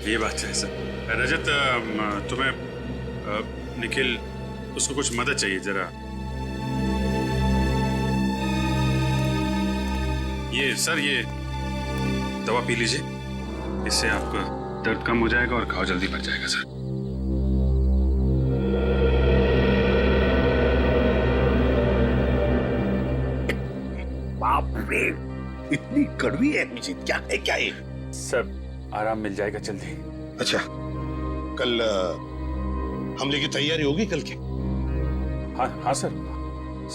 ये बात है सर। रजत, तुम्हें निखिल उसको कुछ मदद चाहिए जरा। ये सर, ये दवा पी लीजिए, इससे आपका दर्द कम हो जाएगा और घाव जल्दी भर जाएगा सर। बाप रे, इतनी कड़वी है अभिजीत, क्या है क्या ये? सब आराम मिल जाएगा जल्दी। अच्छा, कल हमले की तैयारी होगी कल की? हाँ हाँ सर,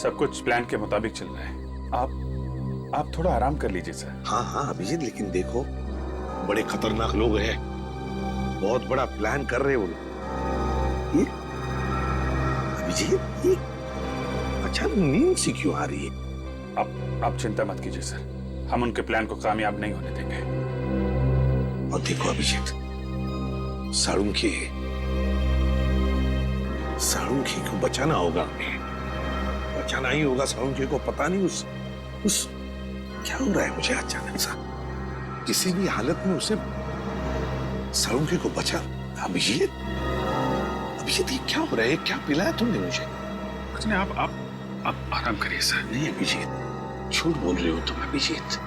सब कुछ प्लान के मुताबिक चल रहा है। आप थोड़ा आराम कर लीजिए सर। हाँ हाँ अभिजीत, लेकिन देखो बड़े खतरनाक लोग हैं, बहुत बड़ा प्लान कर रहे हैं वो लोग। ये अभिजीत, ये अचानक नींद सी क्यों आ रही है? आप चिंता मत कीजिए सर, हम उनके प्लान को कामयाब नहीं होने देंगे। और देखो अभिजीत, साळुंखे को बचाना होगा हमें, बचाना ही होगा साळुंखे को। पता नहीं उस क्या हो रहा है मुझे अचानक सा, किसी भी हालत में उसे साळुंखे को बचा। अभिजीत, ये क्या हो रहा है? क्या पिलाया तुमने मुझे? कुछ नहीं, आप आराम करिए सर। नहीं अभिजीत, झूठ बोल रहे हो तुम अभिजीत।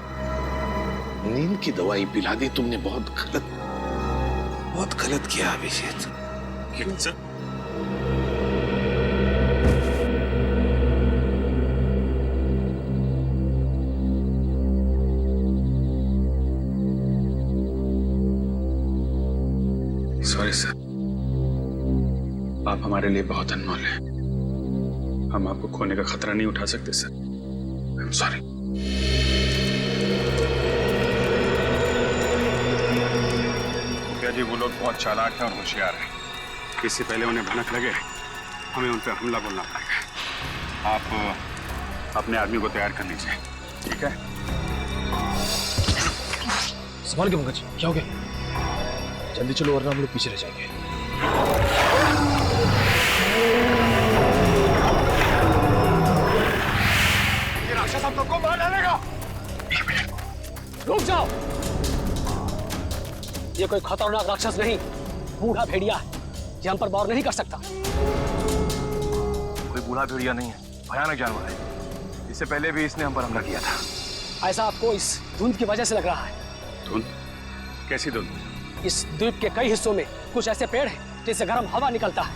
नींद की दवाई पिला दी तुमने, बहुत गलत किया अभिजीत। क्यों सर? सॉरी सर, आप हमारे लिए बहुत अनमोल हैं। हम आपको खोने का खतरा नहीं उठा सकते सर। I am sorry. मुखिया जी, वो लोग बहुत चालाक हैं और होशियार हैं। इससे पहले उन्हें भनक लगे, हमें उन पर हमला बोलना पड़ेगा। आप अपने आदमी को तैयार कर लीजिए, ठीक है? संभाल के पंकज, क्या हो गया? जल्दी चलो वरना हम लोग पीछे रह जाएंगे। ये राक्षस हम लोग को मार डालेगा। रुक जाओ, ये कोई खतरनाक राक्षस नहीं, बूढ़ा भेड़िया है। ये हम पर वार नहीं कर सकता। कोई बूढ़ा भेड़िया नहीं है, भयानक जानवर है। इससे पहले भी इसने हम पर हमला किया था। ऐसा आपको इस धुंध की वजह से लग रहा है। धुंध? कैसी धुंध? इस द्वीप के कई हिस्सों में कुछ ऐसे पेड़ हैं जिससे गर्म हवा निकलता है,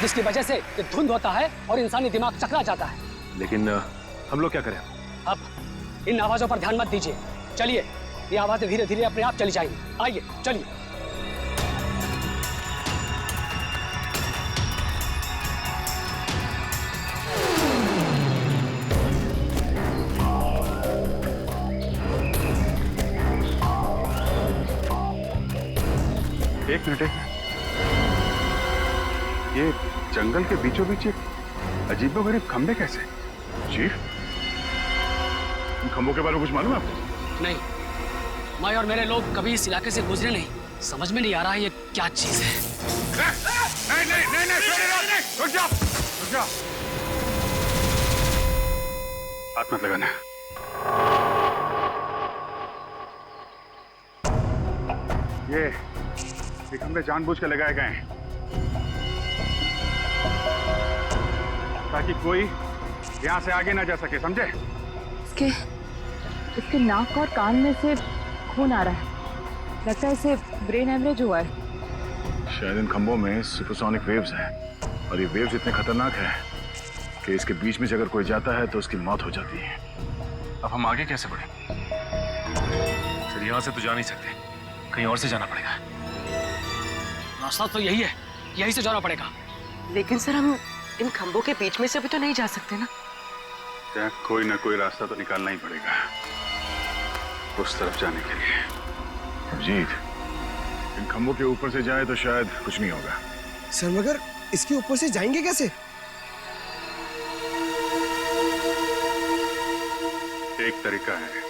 जिसकी वजह से ये धुंध होता है और इंसानी दिमाग चकरा जाता है। लेकिन हम लोग क्या करें? अब इन आवाजों पर ध्यान मत दीजिए, चलिए। ये आवाजें धीरे धीरे अपने आप चली जाएंगी। आइए चलिए। एक मिनट, ये जंगल के बीचों बीच एक अजीबोगरीब खंबे कैसे? चीफ, इन खंबों के बारे में कुछ मालूम है आपको? नहीं, मैं और मेरे लोग कभी इस इलाके से गुजरे नहीं, समझ में नहीं आ रहा है ये क्या चीज है। नहीं, रुक जाओ। हाथ मत लगाना। ये खंबे जानबूझ के लगाए गए हैं ताकि कोई यहाँ से आगे ना जा सके, समझे? इसके नाक और कान में से खून आ रहा है, लगता है इसे ब्रेन हेमरेज हुआ है। शायद इन खंभों में सुपरसोनिक वेव्स हैं और ये वेव्स इतने खतरनाक हैं कि इसके बीच में से अगर कोई जाता है तो उसकी मौत हो जाती है। अब हम आगे कैसे बढ़ें? सर, यहाँ से तो जा नहीं सकते, कहीं और से जाना पड़ेगा। रास्ता तो यही है, यहीं से जाना पड़ेगा। लेकिन सर, हम इन खंभों के बीच में से भी तो नहीं जा सकते ना? क्या कोई ना कोई रास्ता तो निकालना ही पड़ेगा उस तरफ जाने के लिए। अभिजीत, इन खंभों के ऊपर से जाए तो शायद कुछ नहीं होगा। सर मगर इसके ऊपर से जाएंगे कैसे? एक तरीका है।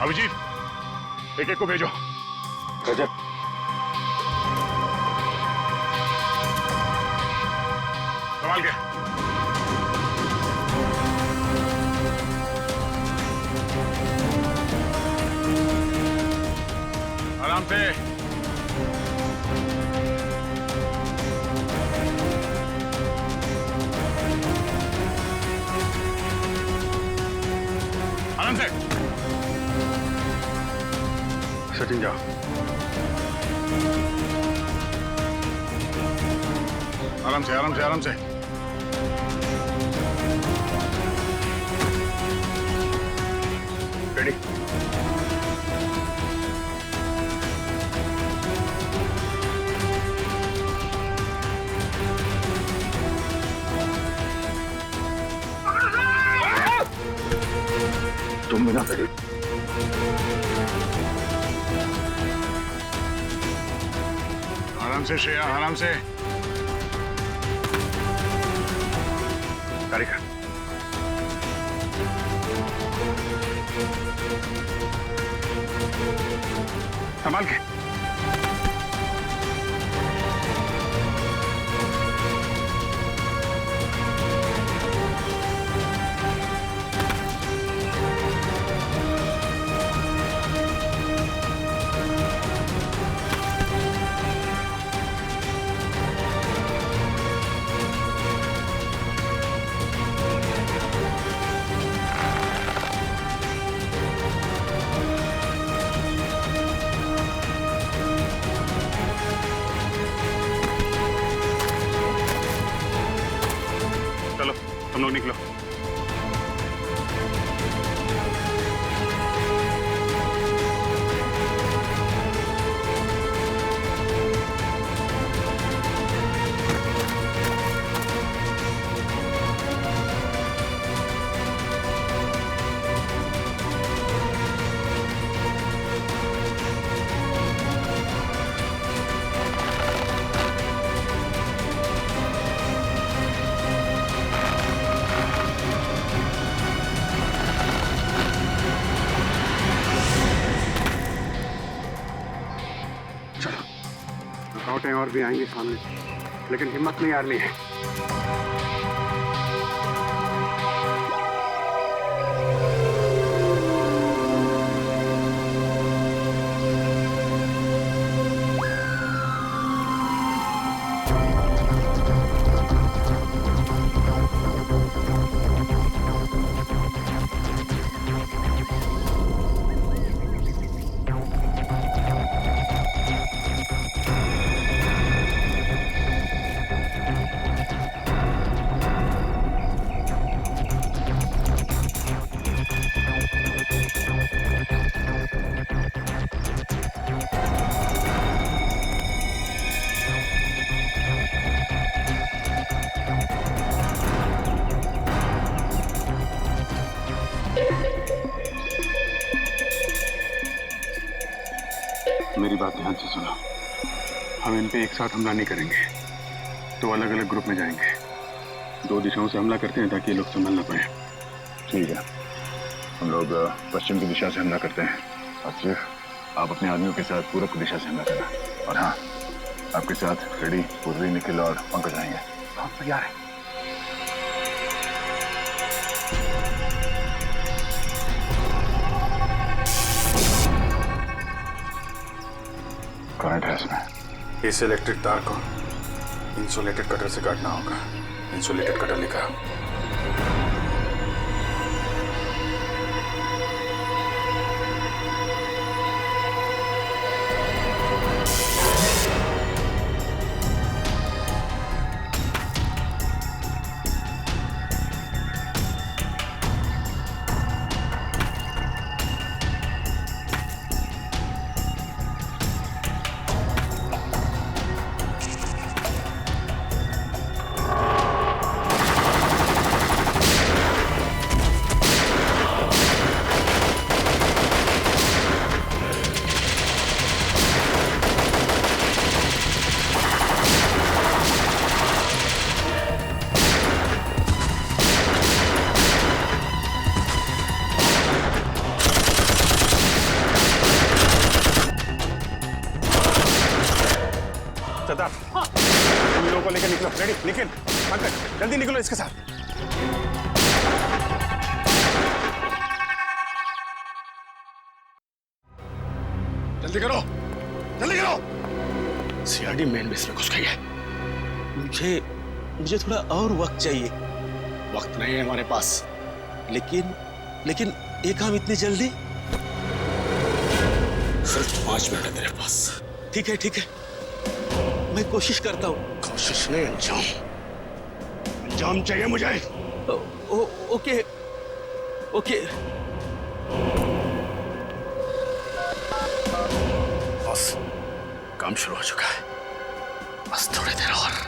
अभिजीत, एक को भेजो। रजत, संभाल के। आराम से। आराम से। सचिन जाओ। आराम से, आराम से, आराम से। रेडी। तुम बिना रेडी। आराम से श्रेया, आराम से। तारिका, संभाल के। चलो तुम लोग निकलो। रुकावटें और भी आएंगी सामने, लेकिन हिम्मत नहीं हारनी है। मेरी बात ध्यान से सुनो। हम इन पे एक साथ हमला नहीं करेंगे, तो अलग अलग ग्रुप में जाएंगे। 2 दिशाओं से हमला करते हैं ताकि ये लोग संभल ना पाए। ठीक है, हम लोग पश्चिम की दिशा से हमला करते हैं और सिर्फ आप अपने आदमियों के साथ पूरब की दिशा से हमला करना। और हाँ, आपके साथ रेडी, पूर्वी, निखिल और पंकज आएंगे। हम तैयार हैं। करंट है इसमें। इस इलेक्ट्रिक तार को इंसुलेटेड कटर से काटना होगा। इंसुलेटेड कटर लिखा। लेकर निकलो। रेडी, निखिल, पंकज, जल्दी निकलो इसके साथ। जल्दी करो, जल्दी करो। सीआरडी मेन बेस में घुस गई है। मुझे थोड़ा और वक्त चाहिए। वक्त नहीं है हमारे पास। लेकिन ये काम इतनी जल्दी? सिर्फ 5 मिनट है तेरे पास। ठीक है, मैं कोशिश करता हूँ। कोशिश नहीं, अंजाम। अंजाम चाहिए मुझे। ओके। बस काम शुरू हो चुका है, बस थोड़ी देर और।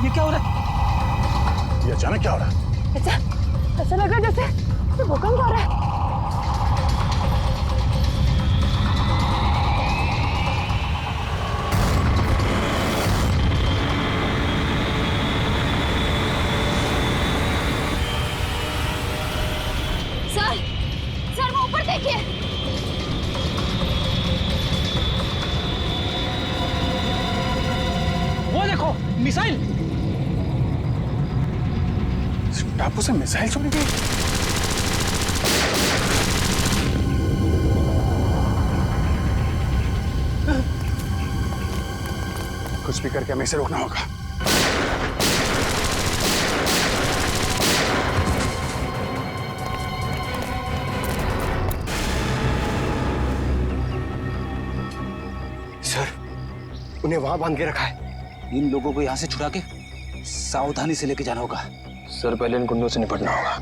ये क्या हो रहा है? ये अचानक क्या हो रहा है? ऐसा लग रहा है जैसे भूकंप हो रहा है। सर वो ऊपर देखिए। वो देखो, मिसाइल। टापू से मिसाइल छोड़ी गई। कुछ भी करके हमें इसे रोकना होगा। सर, उन्हें वहां बांध के रखा है। इन लोगों को यहाँ से छुड़ा के सावधानी से लेके जाना होगा। सर, पहले इन गुंडों से निपटना होगा।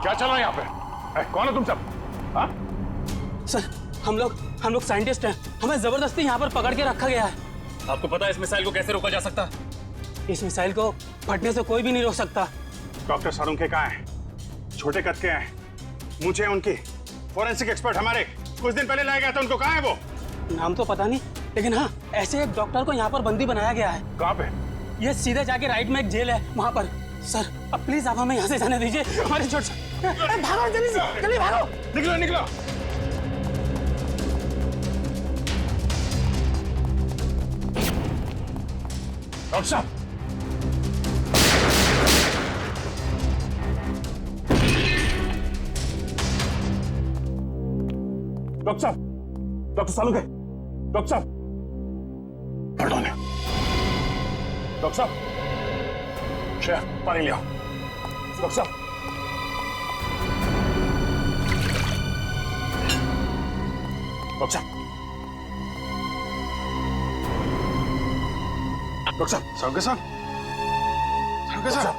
क्या चल रहा है यहाँ पे? कौन हो तुम सब? हाँ? सर, हम लोग साइंटिस्ट हैं। हमें जबरदस्ती यहाँ पर पकड़ के रखा गया है। आपको पता है इस मिसाइल को कैसे रोका जा सकता? इस मिसाइल को फटने से कोई भी नहीं रोक सकता। डॉक्टर सारुंखे कहाँ हैं? छोटे कद के हैं, मुझे उनकी फोरेंसिक एक्सपर्ट हमारे कुछ दिन पहले लाया गया था, उनको कहाँ है वो? नाम तो पता नहीं, लेकिन हाँ, ऐसे एक डॉक्टर को यहाँ पर बंदी बनाया गया है। कहाँ पे? ये सीधे जाके राइट में एक जेल है वहां पर। सर अब प्लीज आप हमें यहाँ से जाने दीजिए, हमारी छोड़ भागो जल्दी से, जल्दी भागो। निकलो निकलो। डॉक्टर साहब, डॉक्टर साहब, डॉक्टर सालुके, डॉक्टर साहब, पढ़ो ने। डॉक्टर साहब, श्रेया पानी ले आओ। डॉक्टर साहब, डॉक्टर साहब, डॉक्टर साहब, सालुके साहब, सालुके साहब,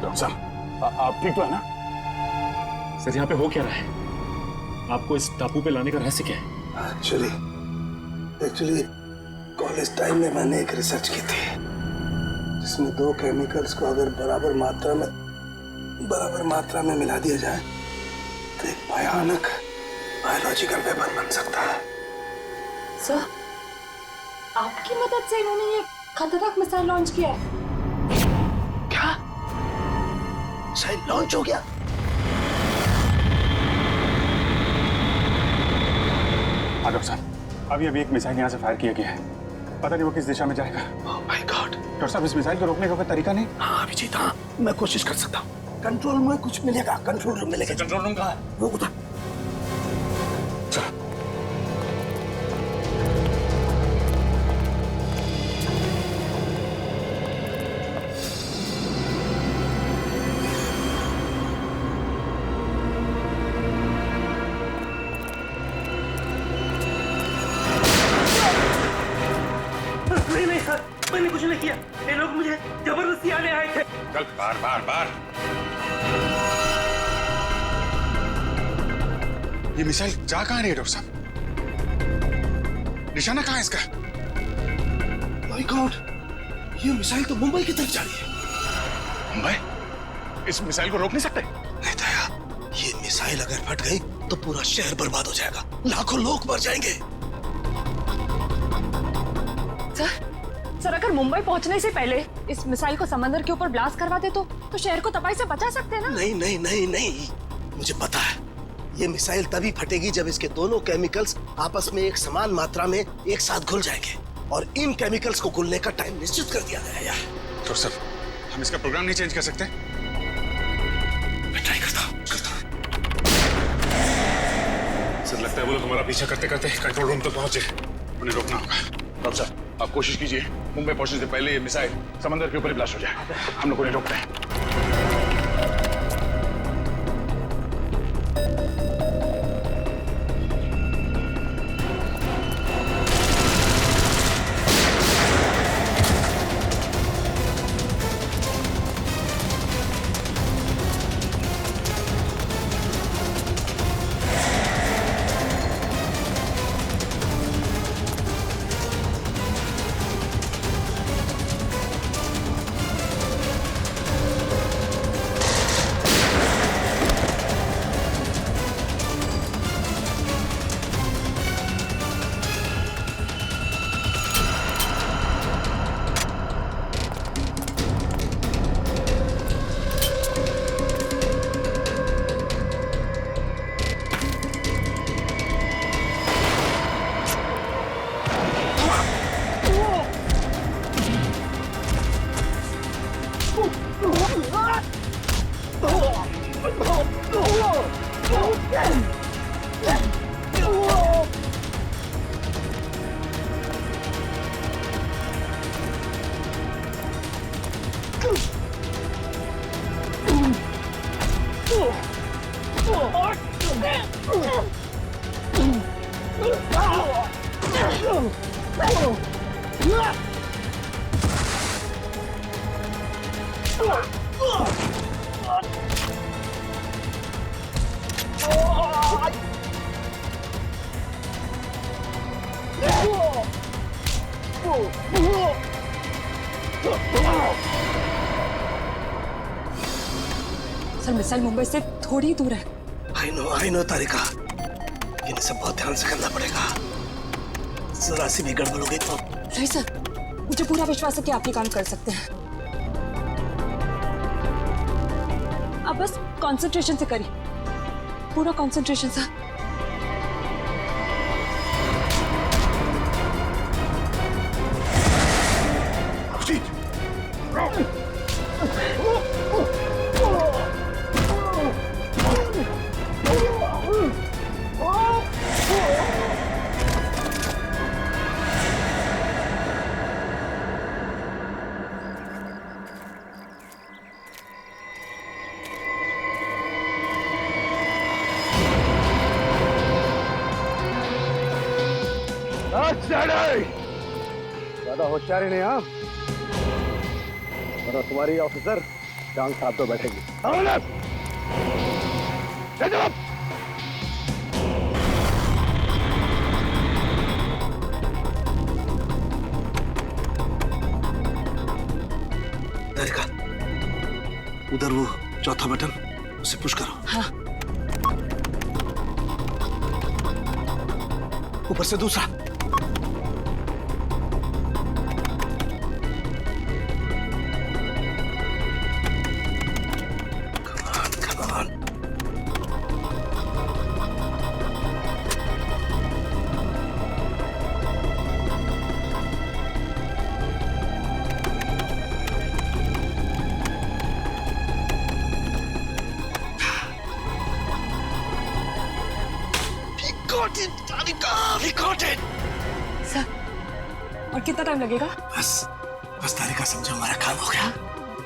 डॉक्टर साहब, आप ठीक तो है ना? सर यहाँ पे हो क्या रहा है? आपको इस टापू पे लाने का रहस्य क्या है? एक्चुअली कॉलेज टाइम में मैंने एक रिसर्च की थी जिसमें दो केमिकल्स को अगर बराबर मात्रा में मिला दिया जाए तो एक भयानक बायोलॉजिकल वेपन बन सकता है। सर, आपकी मदद से इन्होंने ये खतरनाक मिसाइल लॉन्च किया है। क्या मिसाइल लॉन्च हो गया? हाँ डॉक्टर साहब, अभी एक मिसाइल यहाँ से फायर किया गया है। पता नहीं वो किस दिशा में जाएगा। Oh my God. डॉक्टर साहब, इस मिसाइल को रोकने का कोई तरीका नहीं? हाँ अभिजीत, हाँ मैं कोशिश कर सकता हूँ। कंट्रोल में कुछ मिलेगा, कंट्रोल रूम मिलेगा। कंट्रोल रूम कहाँ है? वो उधर। चलो। नहीं सर, मैंने कुछ नहीं किया। ये लोग मुझे जबरदस्ती आने आए थे। चल बार। ये मिसाइल जा कहाँ रही है डॉक्टर साहब? निशाना कहाँ है इसका? माय गॉड, ये मिसाइल तो मुंबई की तरफ जा रही है। मुंबई? इस मिसाइल को रोक नहीं सकते? नहीं दया, ये मिसाइल अगर फट गई तो पूरा शहर बर्बाद हो जाएगा, लाखों लोग मर जाएंगे। सर अगर मुंबई पहुंचने से पहले इस मिसाइल को समंदर के ऊपर ब्लास्ट करवा दे तो शहर को तबाही से बचा सकते हैं ना? नहीं, मुझे पता है ये मिसाइल तभी फटेगी जब इसके दोनों केमिकल्स आपस में एक समान मात्रा में एक साथ घुल जाएंगे, और इन केमिकल्स को घुलने का टाइम निश्चित कर दिया गया है। डॉक्टर साहब, हम इसका प्रोग्राम नहीं चेंज कर सकते? मैं ट्राई करता हूँ। सर लगता है वो लोग हमारा पीछा करते करते कंट्रोल रूम तक पहुंचे। उन्हें रोकना होगा। डॉक्टर साहब, आप कोशिश कीजिए मुंबई पहुंचने से पहले ये मिसाइल समंदर के ऊपर ही ब्लास्ट हो जाए। हम लोग उन्हें रोकते हैं। सर मिसाइल मुंबई से थोड़ी दूर है। आई नो तारिका, इन्हें सब बहुत ध्यान से करना पड़ेगा। जरा सी भी गड़बड़ हो गई तो। नहीं सर, मुझे पूरा विश्वास है कि आप ये काम कर सकते हैं। आप बस कंसंट्रेशन से करिए, पूरा कंसंट्रेशन सर। ज्यादा होशियारी नहीं, हाँ? वरना तुम्हारी ऑफिसर टांग साहब तो बैठेगी। राधिका, उधर वो चौथा बटन, उसे पुश करो। हाँ। ऊपर से दूसरा। सर, और कितना टाइम लगेगा? बस तारिका, समझो हमारा काम हो गया।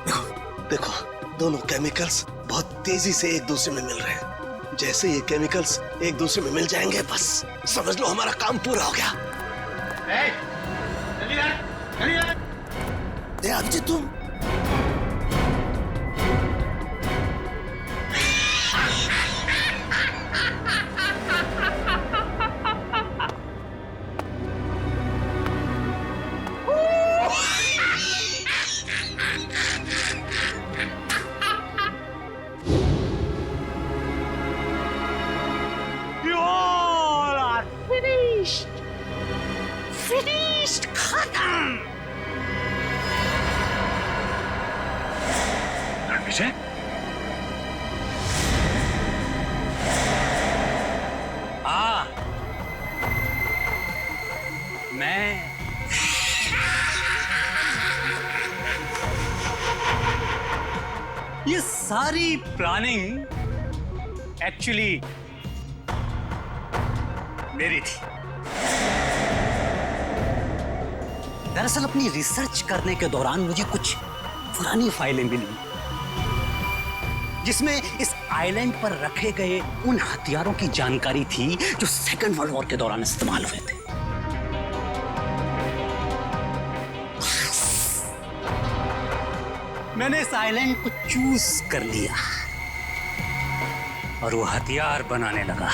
देखो देखो, दोनों केमिकल्स बहुत तेजी से एक दूसरे में मिल रहे हैं। जैसे ये केमिकल्स एक दूसरे में मिल जाएंगे, बस समझ लो हमारा काम पूरा हो गया। अभिजीत, तुम विजय, ये सारी प्लानिंग एक्चुअली मेरी थी। दरअसल अपनी रिसर्च करने के दौरान मुझे कुछ पुरानी फाइलें मिली जिसमें इस आइलैंड पर रखे गए उन हथियारों की जानकारी थी जो सेकेंड वर्ल्ड वॉर के दौरान इस्तेमाल हुए थे। मैंने इस आइलैंड को चूज कर लिया और वो हथियार बनाने लगा।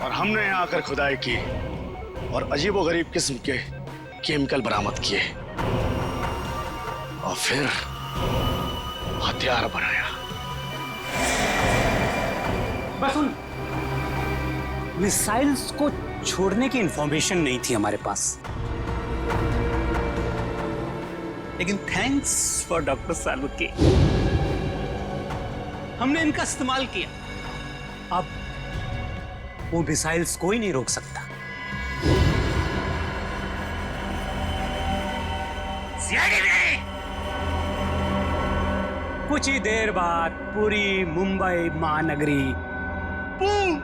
और हमने यहाँ आकर खुदाई की और अजीबोगरीब किस्म के केमिकल बरामद किए और फिर हथियार बनाया। बस उन मिसाइल्स को छोड़ने की इंफॉर्मेशन नहीं थी हमारे पास, लेकिन थैंक्स फॉर डॉक्टर सालुके, हमने इनका इस्तेमाल किया। अब वो मिसाइल्स कोई नहीं रोक सकता। कुछ ही देर बाद पूरी मुंबई महानगरी बूम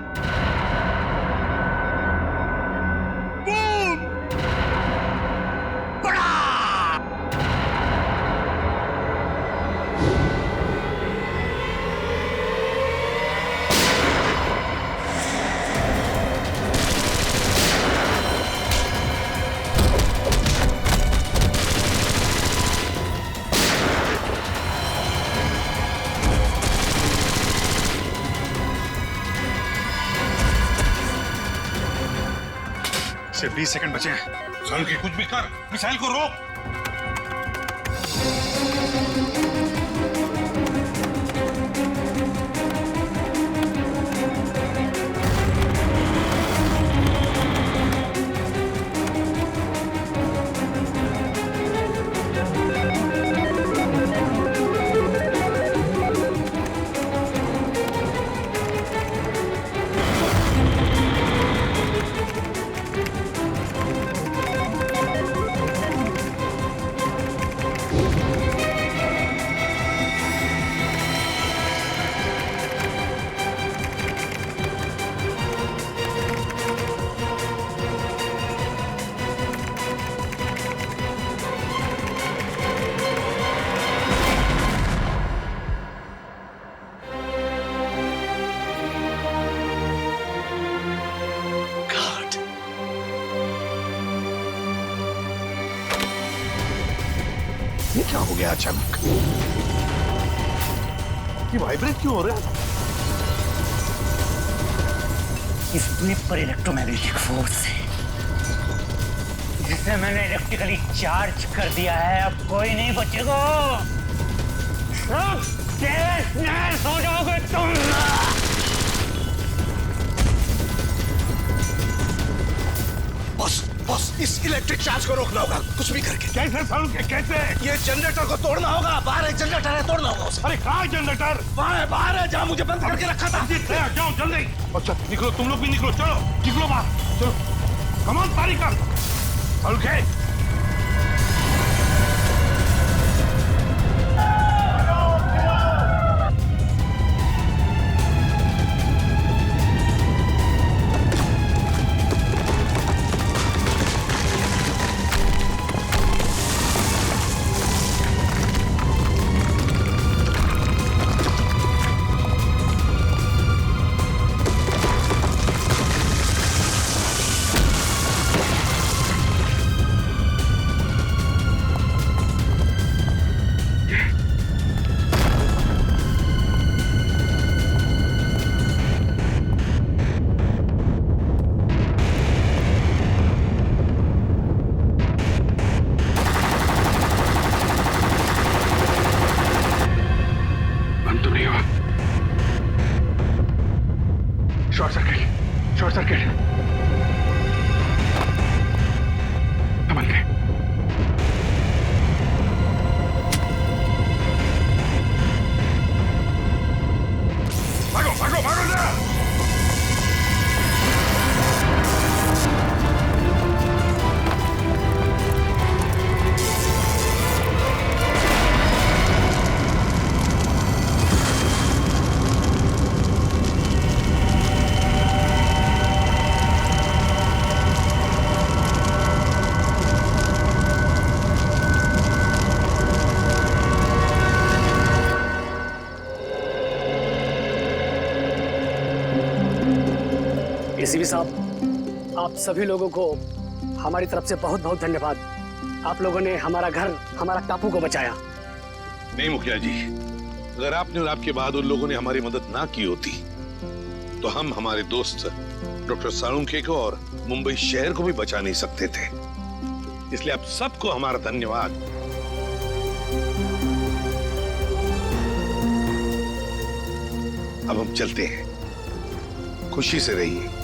बूम बड़ा सिर्फ 20 सेकंड बचे हैं। सालुके, कुछ भी कर, मिसाइल को रोक। ये क्या हो गया अचानक? ये वाइब्रेट क्यों हो रहा है? इस द्वीप पर इलेक्ट्रोमैग्नेटिक फोर्स है जिसे मैंने इलेक्ट्रिकली चार्ज कर दिया है। अब कोई नहीं बचेगा, सब तहस नहस हो जाओगे तुम। बॉस, इस इलेक्ट्रिक चार्ज को रोकना होगा कुछ भी करके। कैसे सालुंखे, कैसे? ये जनरेटर को तोड़ना होगा। बाहर एक जनरेटर है, तोड़ना होगा उसे। अरे कहाँ है जनरेटर? वहाँ है, बाहर है, जहाँ मुझे बंद करके रखा था। जाओ जल्दी। अच्छा निकलो, तुम लोग भी निकलो, चलो निकलो बाहर, चलो कमान तारिका। सालुंखे शॉर्ट सर्किट समझ गए। भागो भागो भागो ना। एसीपी साहब, आप सभी लोगों को हमारी तरफ से बहुत बहुत धन्यवाद। आप लोगों ने हमारा घर, हमारा टापू को बचाया। नहीं मुखिया जी, अगर आपने और आपके बहादुर लोगों ने हमारी मदद ना की होती तो हम हमारे दोस्त डॉक्टर सालुंखे को और मुंबई शहर को भी बचा नहीं सकते थे। इसलिए आप सबको हमारा धन्यवाद। अब हम चलते हैं, खुशी से रहिए।